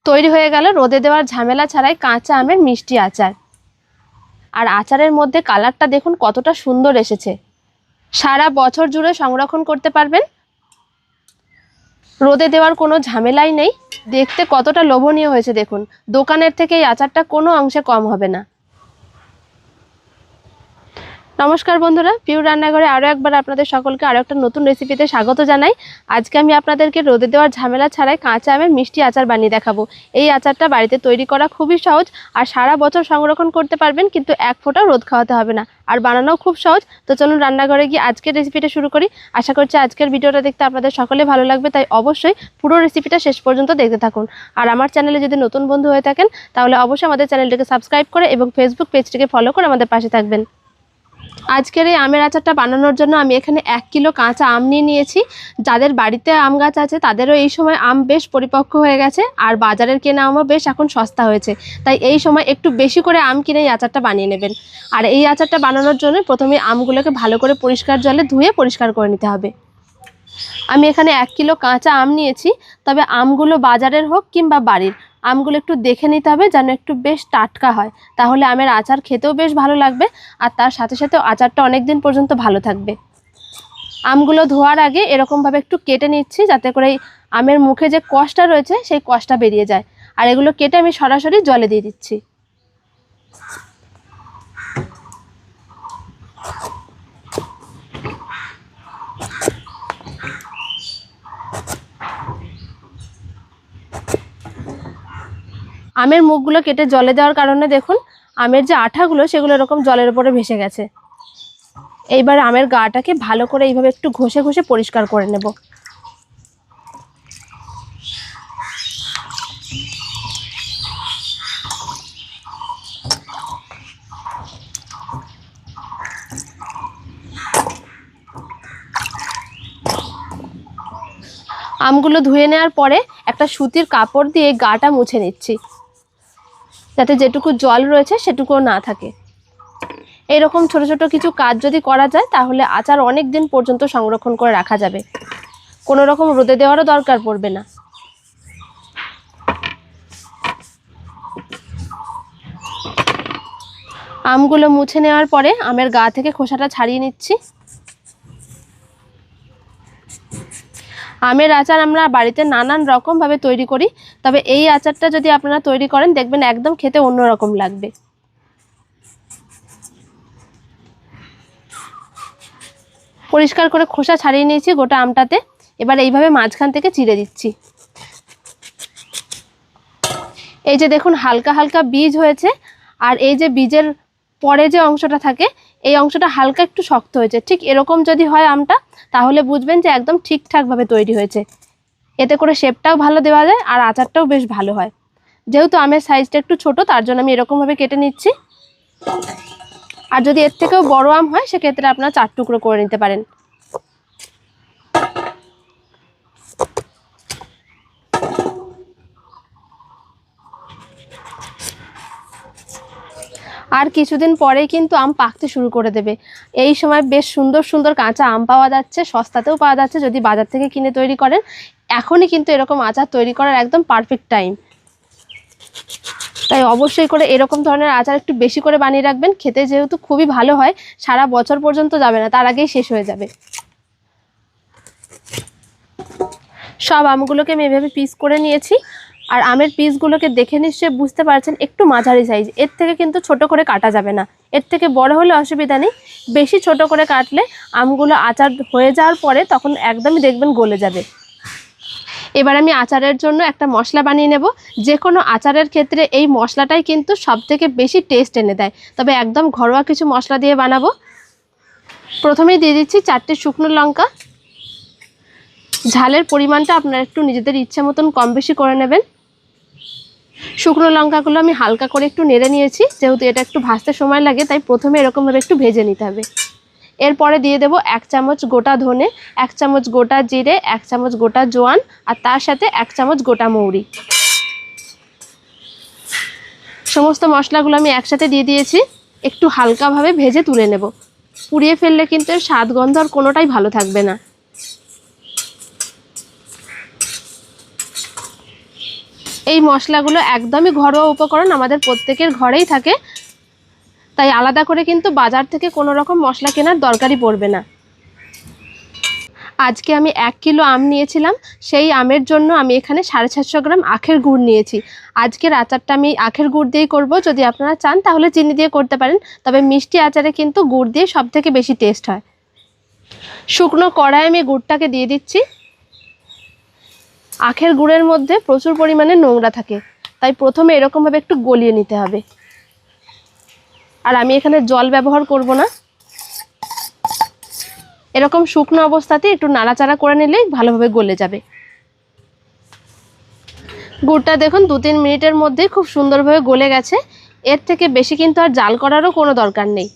তৈরি হয়ে গেল রোদে দেওয়ার ঝামেলা ছাড়াই কাঁচা আমের মিষ্টি আচার। আর আচারের মধ্যে কালারটা দেখুন কতটা সুন্দর এসেছে। সারা বছর জুড়ে সংরক্ষণ করতে পারবেন, রোদে দেওয়ার কোনো ঝামেলাই নেই। দেখতে কতটা লোভনীয় হয়েছে দেখুন। দোকানের থেকে এই আচারটা কোনো অংশে কম হবে না। নমস্কার বন্ধুরা, পিওর রান্নাঘরে আরও একবার আপনাদের সকলকে আরও একটা নতুন রেসিপিতে স্বাগত জানাই। আজকে আমি আপনাদেরকে রোদে দেওয়ার ঝামেলা ছাড়াই কাঁচা আমের মিষ্টি আচার বানিয়ে দেখাবো। এই আচারটা বাড়িতে তৈরি করা খুবই সহজ, আর সারা বছর সংরক্ষণ করতে পারবেন, কিন্তু এক ফোঁটাও রোদ খাওয়াতে হবে না, আর বানানোও খুব সহজ। তো চলুন রান্নাঘরে গিয়ে আজকের রেসিপিটা শুরু করি। আশা করছি আজকের ভিডিওটা দেখতে আপনাদের সকলে ভালো লাগবে, তাই অবশ্যই পুরো রেসিপিটা শেষ পর্যন্ত দেখতে থাকুন। আর আমার চ্যানেলে যদি নতুন বন্ধু হয়ে থাকেন তাহলে অবশ্যই আমাদের চ্যানেলটিকে সাবস্ক্রাইব করে এবং ফেসবুক পেজটিকে ফলো করে আমাদের পাশে থাকবেন। আজকের এই আমের আচারটা বানানোর জন্য আমি এখানে 1 কিলো কাঁচা আম নিয়ে নিয়েছি। যাদের বাড়িতে আম গাছ আছে তাদেরও এই সময় আম বেশ পরিপক্ক হয়ে গেছে, আর বাজারের কেনা আমও বেশ এখন সস্তা হয়েছে, তাই এই সময় একটু বেশি করে আম কিনে এই আচারটা বানিয়ে নেবেন। আর এই আচারটা বানানোর জন্য প্রথমে আমগুলোকে ভালো করে পরিষ্কার জলে ধুয়ে পরিষ্কার করে নিতে হবে। আমি এখানে 1 কিলো কাঁচা আম নিয়েছি, তবে আমগুলো বাজারের হোক কিংবা বাড়ির, আমগুলো একটু দেখে নিতে হবে যেন একটু বেশ টাটকা হয়, তাহলে আমের আচার খেতেও বেশ ভালো লাগবে, আর তার সাথে সাথে আচারটা অনেক দিন পর্যন্ত ভালো থাকবে। আমগুলো ধোয়ার আগে এরকমভাবে একটু কেটে নিচ্ছি, যাতে করে আমের মুখে যে কষটা রয়েছে সেই কষটা বেরিয়ে যায়। আর এগুলো কেটে আমি সরাসরি জলে দিয়ে দিচ্ছি। আমের মুখগুলো কেটে জলে দেওয়ার কারণে দেখুন আমের যে আঠাগুলো সেগুলো এরকম জলের উপরে ভেসে গেছে। এইবার আমের গাটাকে ভালো করে এইভাবে একটু ঘষে ঘষে পরিষ্কার করে নেব। আমগুলো ধুয়ে নেওয়ার পরে একটা সুতির কাপড় দিয়ে গাটা মুছে নিচ্ছি, যাতে যেটুকু জল রয়েছে সেটুকুও না থাকে। এরকম ছোট ছোট কিছু কাজ যদি করা যায় তাহলে আচার অনেক দিন পর্যন্ত সংরক্ষণ করে রাখা যাবে, কোনো রকম রোদে দেওয়ারও দরকার পড়বে না। আমগুলো মুছে নেওয়ার পরে আমের গা থেকে খোসাটা ছাড়িয়ে নিচ্ছি। আমের আচার আমরা বাড়িতে নানান রকমভাবে তৈরি করি, তবে এই আচারটা যদি আপনারা তৈরি করেন দেখবেন একদম খেতে অন্যরকম লাগবে। পরিষ্কার করে খোসা ছাড়িয়ে নিয়েছি গোটা আমটাতে। এবার এইভাবে মাঝখান থেকে চিড়ে দিচ্ছি। এই যে দেখুন হালকা হালকা বীজ হয়েছে, আর এই যে বীজের পরে যে অংশটা থাকে এই অংশটা হালকা একটু শক্ত হয়েছে। ঠিক এরকম যদি হয় আমটা, তাহলে বুঝবেন যে একদম ঠিকঠাকভাবে তৈরি হয়েছে। এতে করে শেপটাও ভালো দেওয়া যায় আর আচারটাও বেশ ভালো হয়। যেহেতু আমের সাইজটা একটু ছোট, তার জন্য আমি এরকমভাবে কেটে নিচ্ছি। আর যদি এর থেকেও বড় আম হয় সেক্ষেত্রে আপনারা 4 টুকরো করে নিতে পারেন। আর কিছুদিন পরেই কিন্তু আম পাকতে শুরু করে দেবে। এই সময় বেশ সুন্দর সুন্দর কাঁচা আম পাওয়া যাচ্ছে, সস্তাতেও পাওয়া যাচ্ছে যদি বাজার থেকে কিনে তৈরি করেন। এখনই কিন্তু এরকম আচার তৈরি করার একদম পারফেক্ট টাইম, তাই অবশ্যই করে এরকম ধরনের আচার একটু বেশি করে বানিয়ে রাখবেন। খেতে যেহেতু খুবই ভালো হয়, সারা বছর পর্যন্ত যাবে না, তার আগেই শেষ হয়ে যাবে। সব আমগুলোকে আমি এভাবে পিস করে নিয়েছি, আর আমের পিসগুলোকে দেখে নিশ্চয়ই বুঝতে পারছেন একটু মাঝারি সাইজ। এর থেকে কিন্তু ছোট করে কাটা যাবে না, এর থেকে বড় হলে অসুবিধা নেই। বেশি ছোট করে কাটলে আমগুলো আচার হয়ে যাওয়ার পরে তখন একদমই দেখবেন গলে যাবে। এবার আমি আচারের জন্য একটা মশলা বানিয়ে নেব। যে কোনো আচারের ক্ষেত্রে এই মশলাটাই কিন্তু সবথেকে বেশি টেস্ট এনে দেয়, তবে একদম ঘরোয়া কিছু মশলা দিয়ে বানাবো। প্রথমেই দিয়ে দিচ্ছি 4টে শুকনো লঙ্কা। ঝালের পরিমাণটা আপনারা একটু নিজেদের ইচ্ছে মতন কম বেশি করে নেবেন। শুকনো লঙ্কাগুলো আমি হালকা করে একটু নেড়ে নিয়েছি, যেহেতু এটা একটু ভাজতে সময় লাগে তাই প্রথমে এরকমভাবে একটু ভেজে নিতে হবে। এরপরে দিয়ে দেব 1 চামচ গোটা ধনে, 1 চামচ গোটা জিরে, 1 চামচ গোটা জোয়ান, আর তার সাথে 1 চামচ গোটা মৌরি। সমস্ত মশলাগুলো আমি একসাথে দিয়ে দিয়েছি, একটু হালকাভাবে ভেজে তুলে নেব। পুড়িয়ে ফেললে কিন্তু এর স্বাদ গন্ধ আর কোনোটাই ভালো থাকবে না। এই মশলাগুলো একদমই ঘরোয়া উপকরণ, আমাদের প্রত্যেকের ঘরেই থাকে, তাই আলাদা করে কিন্তু বাজার থেকে কোনো রকম মশলা কেনার দরকারই পড়বে না। আজকে আমি 1 কিলো আম নিয়েছিলাম, সেই আমের জন্য আমি এখানে 750 গ্রাম আখের গুড় নিয়েছি। আজকের আচারটা আমি আখের গুড় দিয়েই করব, যদি আপনারা চান তাহলে চিনি দিয়ে করতে পারেন, তবে মিষ্টি আচারে কিন্তু গুড় দিয়ে সবথেকে বেশি টেস্ট হয়। শুকনো কড়াই আমি গুড়টাকে দিয়ে দিচ্ছি। আখের গুড়ের মধ্যে প্রচুর পরিমাণে নোংরা থাকে, তাই প্রথমে এরকমভাবে একটু গলিয়ে নিতে হবে। আর আমি এখানে জল ব্যবহার করব না, এরকম শুকনো অবস্থাতে একটু নাড়াচাড়া করে নিলেই ভালোভাবে গলে যাবে। গুড়টা দেখুন 2-3 মিনিটের মধ্যেই খুব সুন্দরভাবে গলে গেছে। এর থেকে বেশি কিন্তু আর জাল করারও কোনো দরকার নেই।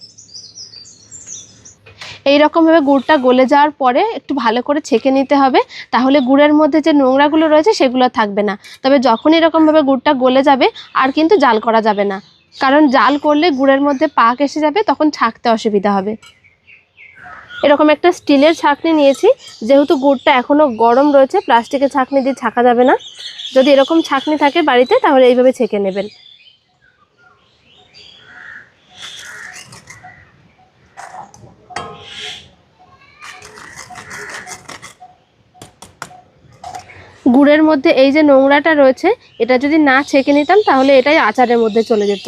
এই রকমভাবে গুড়টা গলে যাওয়ার পরে একটু ভালো করে ছেঁকে নিতে হবে, তাহলে গুড়ের মধ্যে যে নোংরাগুলো রয়েছে সেগুলো থাকবে না। তবে যখন এরকমভাবে গুড়টা গলে যাবে আর কিন্তু জাল করা যাবে না, কারণ জাল করলে গুড়ের মধ্যে পাক এসে যাবে, তখন ছাঁকতে অসুবিধা হবে। এরকম একটা স্টিলের ছাঁকনি নিয়েছি, যেহেতু গুড়টা এখনও গরম রয়েছে, প্লাস্টিকের ছাঁকনি দিয়ে ছাঁকা যাবে না। যদি এরকম ছাঁকনি থাকে বাড়িতে তাহলে এইভাবে ছেঁকে নেবেন। গুড়ের মধ্যে এই যে নোংরাটা রয়েছে, এটা যদি না ছেঁকে নিতাম তাহলে এটাই আচারের মধ্যে চলে যেত।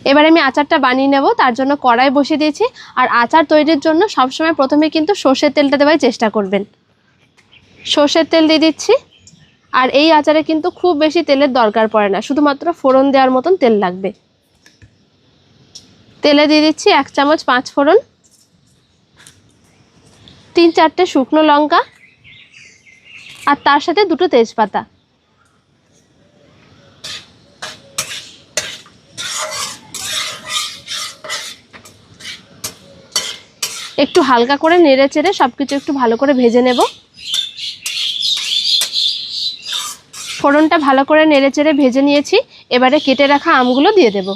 এবার আমি আচারটা বানিয়ে নেব, তার জন্য কড়াই বসিয়ে দিয়েছি। আর আচার তৈরির জন্য সবসময় প্রথমে কিন্তু সর্ষের তেলটা দেওয়ার চেষ্টা করবেন। সর্ষের তেল দিয়ে দিচ্ছি। আর এই আচারে কিন্তু খুব বেশি তেলের দরকার পড়ে না, শুধুমাত্র ফোড়ন দেওয়ার মতন তেল লাগবে। তেলে দিয়ে দিচ্ছি 1 চামচ 5 ফোড়ন, 3-4টে শুকনো লঙ্কা, আর তার সাথে 2টো তেজপাতা। একটু হালকা করে নেড়ে চেড়ে সবকিছু একটু ভালো করে ভেজে নেব। ফোড়নটা ভালো করে নেড়ে চেড়ে ভেজে নিয়েছি, এবারে কেটে রাখা আমগুলো দিয়ে দেব।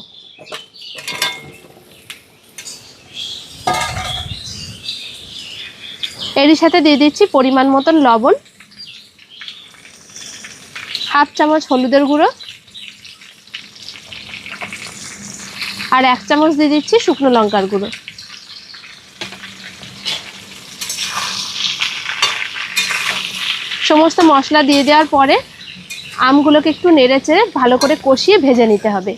এরই সাথে দিয়ে দিচ্ছি পরিমাণ মতন লবণ, 1/2 চামচ হলুদের গুঁড়ো, আর 1 চামচ দিয়ে দিচ্ছি শুকনো লঙ্কার গুঁড়ো। সমস্ত মশলা দিয়ে দেওয়ার পরে আমগুলোকে একটু নেড়ে চেড়ে ভালো করে কষিয়ে ভেজে নিতে হবে।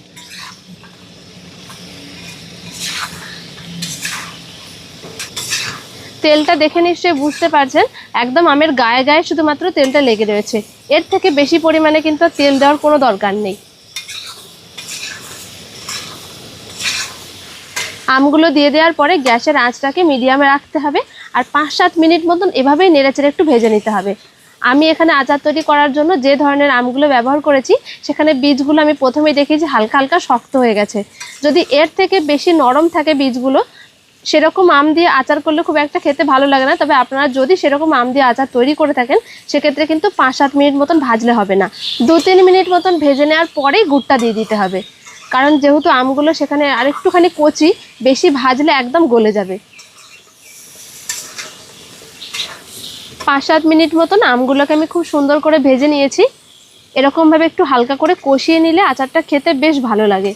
তেলটা দেখে নিশ্চয়ই বুঝতে পারছেন, একদম আমের গায়ে গায়ে শুধুমাত্র তেলটা লেগে রয়েছে, এর থেকে বেশি পরিমাণে কিন্তু তেল দেওয়ার কোনো দরকার নেই। আমগুলো দিয়ে দেওয়ার পরে গ্যাসের আঁচটাকে মিডিয়ামে রাখতে হবে, আর 5-7 মিনিট মতন এভাবেই নেড়েচেড়ে একটু ভেজে নিতে হবে। আমি এখানে আচার তৈরি করার জন্য যে ধরনের আমগুলো ব্যবহার করেছি, সেখানে বীজগুলো আমি প্রথমেই দেখেছি হালকা হালকা শক্ত হয়ে গেছে। যদি এর থেকে বেশি নরম থাকে বীজগুলো, সেরকম আম দিয়ে আচার করলে খুব একটা খেতে ভালো লাগে না। তবে আপনারা যদি সেরকম আম দিয়ে আচার তৈরি করে থাকেন, সেক্ষেত্রে কিন্তু 5-7 মিনিট মতন ভাজলে হবে না, 2-3 মিনিট মতন ভেজে নেওয়ার পরেই গুড়টা দিয়ে দিতে হবে। কারণ যেহেতু আমগুলো সেখানে আরেকটুখানি কচি, বেশি ভাজলে একদম গলে যাবে। 5-7 মিনিট মতন আমগুলোকে আমি খুব সুন্দর করে ভেজে নিয়েছি। এরকমভাবে একটু হালকা করে কষিয়ে নিলে আচারটা খেতে বেশ ভালো লাগে।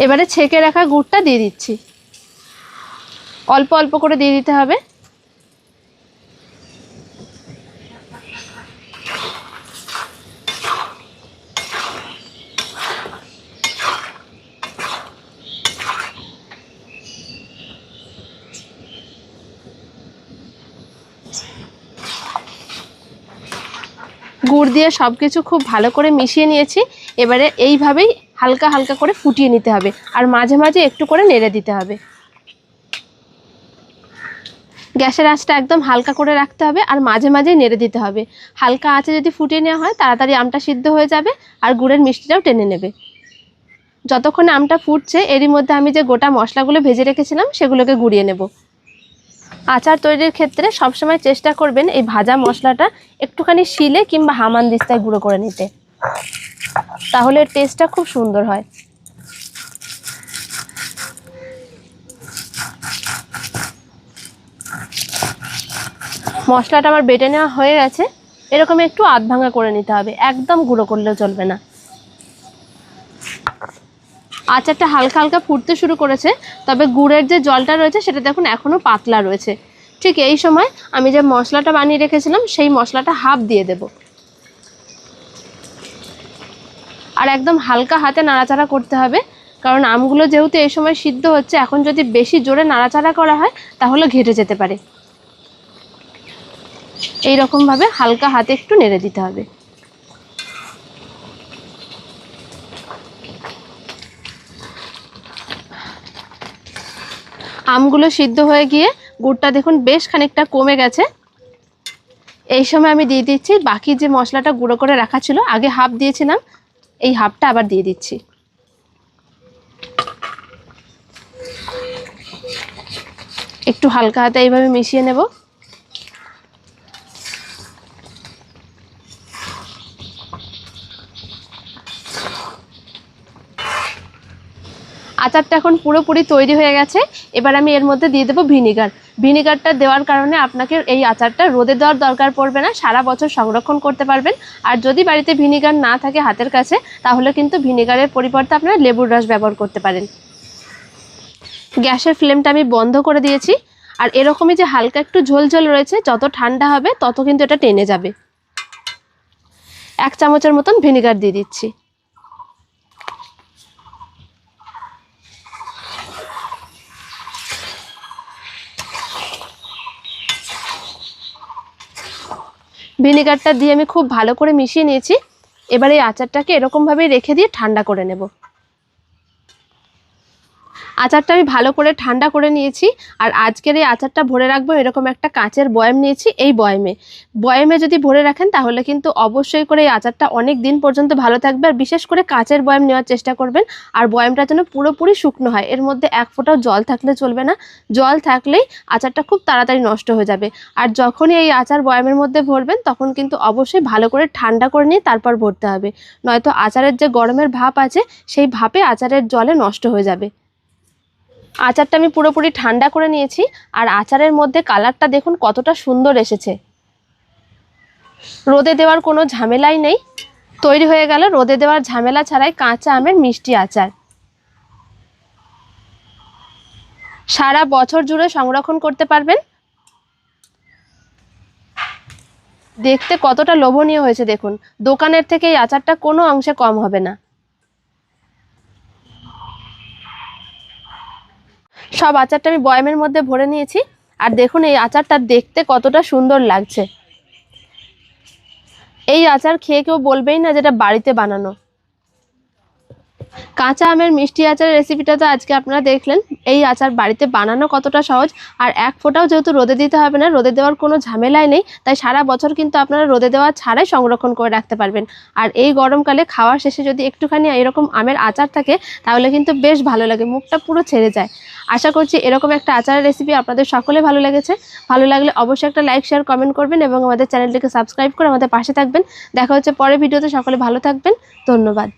এবারে ছেঁকে রাখা গুড়টা দিয়ে দিচ্ছি, অল্প অল্প করে দিয়ে দিতে হবে। গুড় দিয়ে সব কিছু খুব ভালো করে মিশিয়ে নিয়েছি। এবারে এইভাবেই হালকা হালকা করে ফুটিয়ে নিতে হবে, আর মাঝে মাঝে একটু করে নেড়ে দিতে হবে। গ্যাসের আঁচটা একদম হালকা করে রাখতে হবে, আর মাঝে মাঝে নেড়ে দিতে হবে। হালকা আঁচে যদি ফুটিয়ে নেওয়া হয়, তাড়াতাড়ি আমটা সিদ্ধ হয়ে যাবে, আর গুড়ের মিষ্টিটাও টেনে নেবে। যতক্ষণ আমটা ফুটছে, এরই মধ্যে আমি যে গোটা মশলাগুলো ভেজে রেখেছিলাম সেগুলোকে গুঁড়িয়ে নেব। আচার তৈরির ক্ষেত্রে সবসময় চেষ্টা করবেন এই ভাজা মশলাটা একটুখানি শিলে কিংবা হামানদিস্তায় গুঁড়ো করে নিতে, তাহলে টেস্টটা খুব সুন্দর হয়। মশলাটা আমার বেটে নেওয়া হয়ে গেছে। এরকম একটু আধ ভাঙা করে নিতে হবে, একদম গুঁড়ো করলেও চলবে না। আচারটা হালকা হালকা ফুটতে শুরু করেছে, তবে গুড়ের যে জলটা রয়েছে সেটা দেখুন এখনও পাতলা রয়েছে। ঠিক এই সময় আমি যে মশলাটা বানিয়ে রেখেছিলাম সেই মশলাটা হাফ দিয়ে দেব। আর একদম হালকা হাতে নাড়াচাড়া করতে হবে, কারণ আমগুলো যেহেতু এই সময় সিদ্ধ হচ্ছে, এখন যদি বেশি জোরে নাড়াচাড়া করা হয় তাহলে ঘেটে যেতে পারে। এই রকমভাবে হালকা হাতে একটু নেড়ে দিতে হবে। আমগুলো সিদ্ধ হয়ে গিয়ে গুড়টা দেখুন বেশ খানিকটা কমে গেছে। এই সময় আমি দিয়ে দিচ্ছি বাকি যে মশলাটা গুঁড়ো করে রাখা ছিল, আগে হাফ দিয়েছিলাম, এই হাফটা আবার দিয়ে দিচ্ছি। একটু হালকা হাতে এইভাবে মিশিয়ে নেব। আচারটা এখন পুরোপুরি তৈরি হয়ে গেছে। এবার আমি এর মধ্যে দিয়ে দেবো ভিনিগার। ভিনিগারটা দেওয়ার কারণে আপনাকে এই আচারটা রোদে দেওয়ার দরকার পড়বে না, সারা বছর সংরক্ষণ করতে পারবেন। আর যদি বাড়িতে ভিনিগার না থাকে হাতের কাছে, তাহলে কিন্তু ভিনিগারের পরিবর্তে আপনারা লেবুর রস ব্যবহার করতে পারেন। গ্যাসের ফ্লেমটা আমি বন্ধ করে দিয়েছি। আর এরকমই যে হালকা একটু ঝোল ঝোল রয়েছে, যত ঠান্ডা হবে তত কিন্তু এটা টেনে যাবে। 1 চামচের মতন ভিনিগার দিয়ে দিচ্ছি। ভিনিগারটা দিয়ে আমি খুব ভালো করে মিশিয়ে নিয়েছি। এবার এই আচারটাকে এরকমভাবেই রেখে দিয়ে ঠান্ডা করে নেব। আচারটা আমি ভালো করে ঠান্ডা করে নিয়েছি। আর আজকের এই আচারটা ভরে রাখবো এরকম একটা কাঁচের বয়াম নিয়েছি। এই বয়ামে যদি ভরে রাখেন তাহলে কিন্তু অবশ্যই করে এই আচারটা অনেক দিন পর্যন্ত ভালো থাকবে। আর বিশেষ করে কাঁচের বয়াম নেওয়ার চেষ্টা করবেন। আর বয়ামটা যেন পুরোপুরি শুকনো হয়, এর মধ্যে এক ফোঁটাও জল থাকলে চলবে না। জল থাকলেই আচারটা খুব তাড়াতাড়ি নষ্ট হয়ে যাবে। আর যখনই এই আচার বয়ামের মধ্যে ভরবেন তখন কিন্তু অবশ্যই ভালো করে ঠান্ডা করে নিয়ে তারপর ভরতে হবে, নয়তো আচারের যে গরমের ভাপ আছে সেই ভাপে আচারের জলে নষ্ট হয়ে যাবে। আচারটা আমি পুরোপুরি ঠান্ডা করে নিয়েছি। আর আচারের মধ্যে কালারটা দেখুন কতটা সুন্দর এসেছে। রোদে দেওয়ার কোনো ঝামেলাই নেই। তৈরি হয়ে গেল রোদে দেওয়ার ঝামেলা ছাড়াই কাঁচা আমের মিষ্টি আচার। সারা বছর জুড়ে সংরক্ষণ করতে পারবেন। দেখতে কতটা লোভনীয় হয়েছে দেখুন। দোকানের থেকে এই আচারটা কোনো অংশে কম হবে না। সব আচারটা আমি বয়ামের মধ্যে ভরে নিয়েছি। আর দেখুন এই আচারটা দেখতে কতটা সুন্দর লাগছে। এই আচার খেয়ে কেউ বলবেই না যেটা বাড়িতে বানানো। কাঁচা আমের মিষ্টি আচারের রেসিপিটা তো আজকে আপনারা দেখলেন। এই আচার বাড়িতে বানানো কতটা সহজ। আর এক ফোঁটাও যেহেতু রোদে দিতে হবে না, রোদে দেওয়ার কোনো ঝামেলাই নেই, তাই সারা বছর কিন্তু আপনারা রোদে দেওয়া ছাড়াই সংরক্ষণ করে রাখতে পারবেন। আর এই গরমকালে খাওয়ার শেষে যদি একটুখানি এরকম আমের আচার থাকে তাহলে কিন্তু বেশ ভালো লাগে, মুখটা পুরো ছেড়ে যায়। আশা করছি এরকম একটা আচারের রেসিপি আপনাদের সকলে ভালো লেগেছে। ভালো লাগলে অবশ্যই একটা লাইক শেয়ার কমেন্ট করবেন এবং আমাদের চ্যানেলটিকে সাবস্ক্রাইব করে আমাদের পাশে থাকবেন। দেখা হচ্ছে পরের ভিডিওতে। সকলে ভালো থাকবেন। ধন্যবাদ।